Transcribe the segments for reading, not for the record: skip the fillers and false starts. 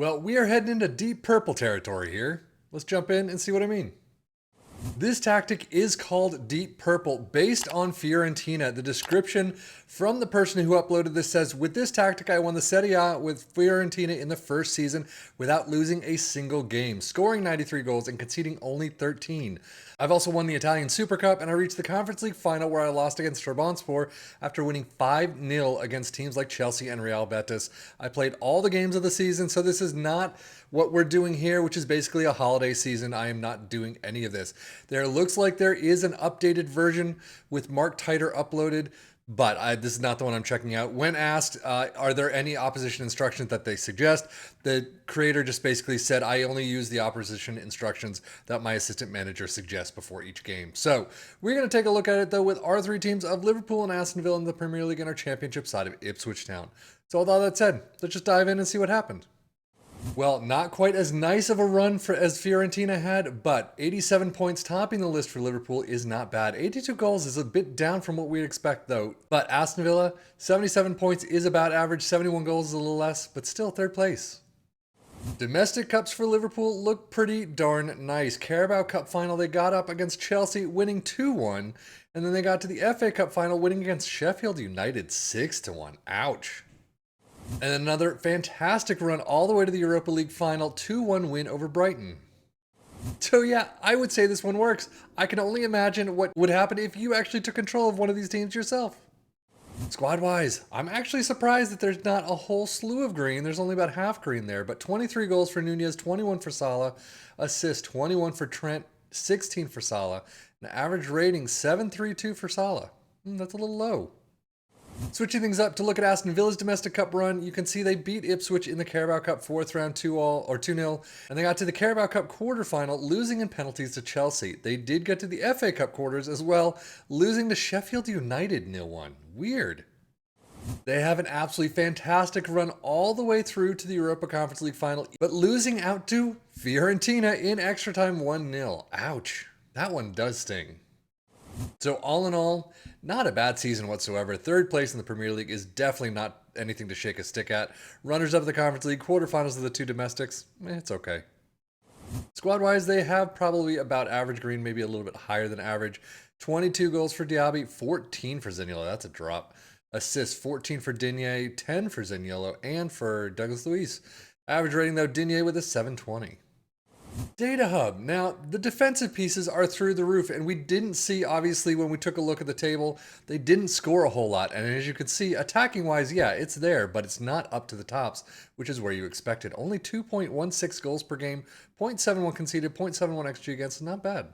Well, we are heading into deep purple territory here. Let's jump in and see what I mean. This tactic is called Deep Purple, based on Fiorentina. The description from the person who uploaded this says, with this tactic, I won the Serie A with Fiorentina in the first season without losing a single game, scoring 93 goals and conceding only 13. I've also won the Italian Super Cup, and I reached the Conference League final where I lost against Trabzonspor after winning 5-0 against teams like Chelsea and Real Betis. I played all the games of the season, so this is not what we're doing here, which is basically a holiday season. I am not doing any of this. There looks like there is an updated version with Mark Titer uploaded, but this is not the one I'm checking out. When asked, are there any opposition instructions that they suggest, the creator just basically said, I only use the opposition instructions that my assistant manager suggests before each game. So we're going to take a look at it, though, with our three teams of Liverpool and Aston Villa in the Premier League and our championship side of Ipswich Town. So with all that said, let's just dive in and see what happened. Well, not quite as nice of a run as Fiorentina had, but 87 points topping the list for Liverpool is not bad. 82 goals is a bit down from what we'd expect, though. But Aston Villa, 77 points is about average, 71 goals is a little less, but still third place. Domestic cups for Liverpool look pretty darn nice. Carabao Cup final, they got up against Chelsea, winning 2-1, and then they got to the FA Cup final, winning against Sheffield United 6-1. Ouch. And another fantastic run all the way to the Europa League final, 2-1 win over Brighton. So yeah, I would say this one works. I can only imagine what would happen if you actually took control of one of these teams yourself. Squad-wise, I'm actually surprised that there's not a whole slew of green. There's only about half green there, but 23 goals for Nunez, 21 for Salah, assists 21 for Trent, 16 for Salah, an average rating 7.32 for Salah. That's a little low. Switching things up to look at Aston Villa's domestic cup run, you can see they beat Ipswich in the Carabao Cup fourth round 2-0, and they got to the Carabao Cup quarterfinal, losing in penalties to Chelsea. They did get to the FA Cup quarters as well, losing to Sheffield United 0-1. Weird. They have an absolutely fantastic run all the way through to the Europa Conference League final, but losing out to Fiorentina in extra time 1-0. Ouch. That one does sting. So all in all, not a bad season whatsoever. Third place in the Premier League is definitely not anything to shake a stick at. Runners up of the Conference League, quarterfinals of the two domestics, it's okay. Squad-wise, they have probably about average green, maybe a little bit higher than average. 22 goals for Diaby, 14 for Zaniolo, that's a drop. Assists, 14 for Digne, 10 for Zaniolo, and for Douglas Luiz. Average rating, though, Digne with a 720. Data Hub. Now, the defensive pieces are through the roof, and we didn't see, obviously, when we took a look at the table, they didn't score a whole lot. And as you can see, attacking-wise, yeah, it's there, but it's not up to the tops, which is where you expected. Only 2.16 goals per game, 0.71 conceded, 0.71 XG against, not bad.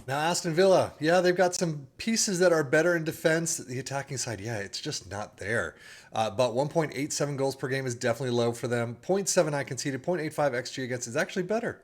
Now, Aston Villa, yeah, they've got some pieces that are better in defense. The attacking side, yeah, it's just not there. But 1.87 goals per game is definitely low for them. 0.79 conceded, 0.85 XG against is actually better.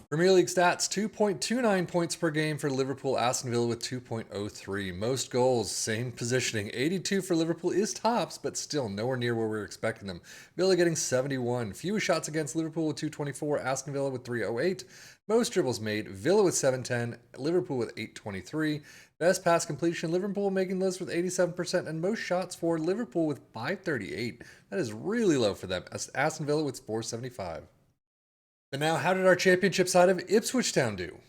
Premier League stats, 2.29 points per game for Liverpool. Aston Villa with 2.03. Most goals, same positioning. 82 for Liverpool is tops, but still nowhere near where we were expecting them. Villa getting 71. Fewest shots against Liverpool with 224. Aston Villa with 308. Most dribbles made, Villa with 710. Liverpool with 823. Best pass completion, Liverpool making the list with 87%. And most shots for Liverpool with 538. That is really low for them. Aston Villa with 475. And now, how did our championship side of Ipswich Town do?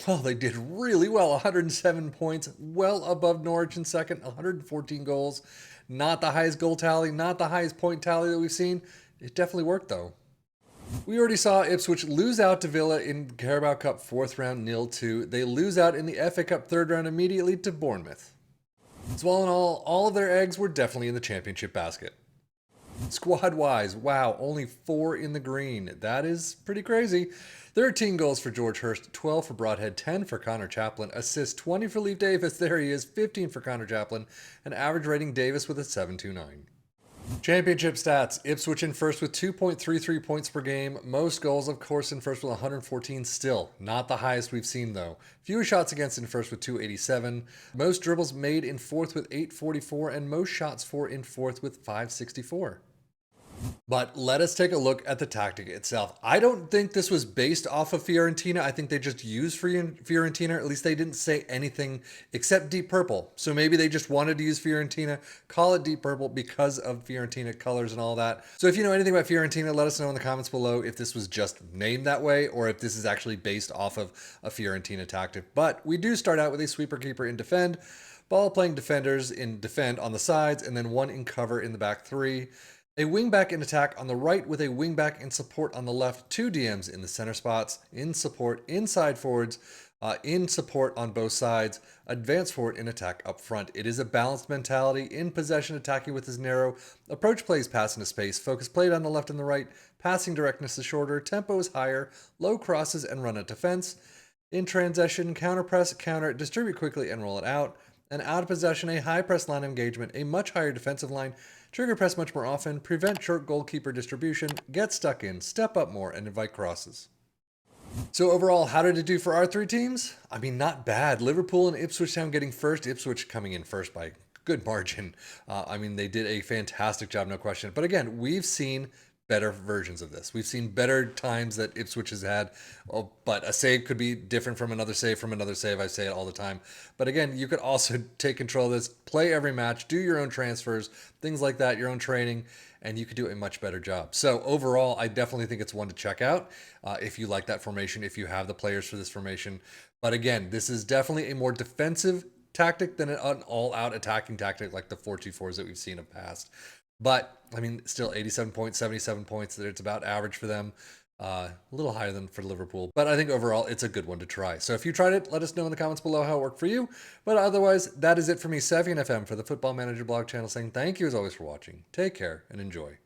Well, they did really well. 107 points, well above Norwich in second, 114 goals. Not the highest goal tally, not the highest point tally that we've seen. It definitely worked, though. We already saw Ipswich lose out to Villa in Carabao Cup fourth round 0-2. They lose out in the FA Cup third round immediately to Bournemouth. So all in all of their eggs were definitely in the championship basket. Squad-wise, wow, only 4 in the green. That is pretty crazy. 13 goals for George Hurst, 12 for Broadhead, 10 for Connor Chaplin, assists 20 for Leif Davis, there he is, 15 for Connor Chaplin, and average rating Davis with a 7.29. Championship stats, Ipswich in first with 2.33 points per game. Most goals, of course, in first with 114. Still, not the highest we've seen, though. Fewer shots against in first with 287. Most dribbles made in fourth with 844, and most shots for in fourth with 564. But let us take a look at the tactic itself. I don't think this was based off of Fiorentina. I think they just used Fiorentina. At least they didn't say anything except Deep Purple. So maybe they just wanted to use Fiorentina, call it Deep Purple because of Fiorentina colors and all that. So if you know anything about Fiorentina, let us know in the comments below if this was just named that way or if this is actually based off of a Fiorentina tactic. But we do start out with a sweeper keeper in defend, ball playing defenders in defend on the sides, and then one in cover in the back three. A wingback in attack on the right with a wingback in support on the left, two DMs in the center spots, in support, inside forwards, in support on both sides, advance forward in attack up front. It is a balanced mentality, in possession attacking with his narrow, approach plays pass into space, focus played on the left and the right, passing directness is shorter, tempo is higher, low crosses and run at defense. In transition, counter press, counter, distribute quickly and roll it out. And out of possession, a high press line engagement, a much higher defensive line, trigger press much more often, prevent short goalkeeper distribution, get stuck in, step up more, and invite crosses. So overall, how did it do for our three teams? I mean, not bad. Liverpool and Ipswich Town getting first. Ipswich coming in first by good margin. I mean, they did a fantastic job, no question. But again, we've seen better versions of this. We've seen better times that Ipswich has had, but a save could be different from another save from another save. I say it all the time. But again, you could also take control of this, play every match, do your own transfers, things like that, your own training, and you could do a much better job. So overall, I definitely think it's one to check out if you like that formation, if you have the players for this formation. But again, this is definitely a more defensive tactic than an all-out attacking tactic like the 4-2-4s that we've seen in the past. But, I mean, still 87 points, 77 points. It's about average for them. A little higher than for Liverpool. But I think overall, it's a good one to try. So if you tried it, let us know in the comments below how it worked for you. But otherwise, that is it for me, Savvy and FM, for the Football Manager blog channel, saying thank you as always for watching. Take care and enjoy.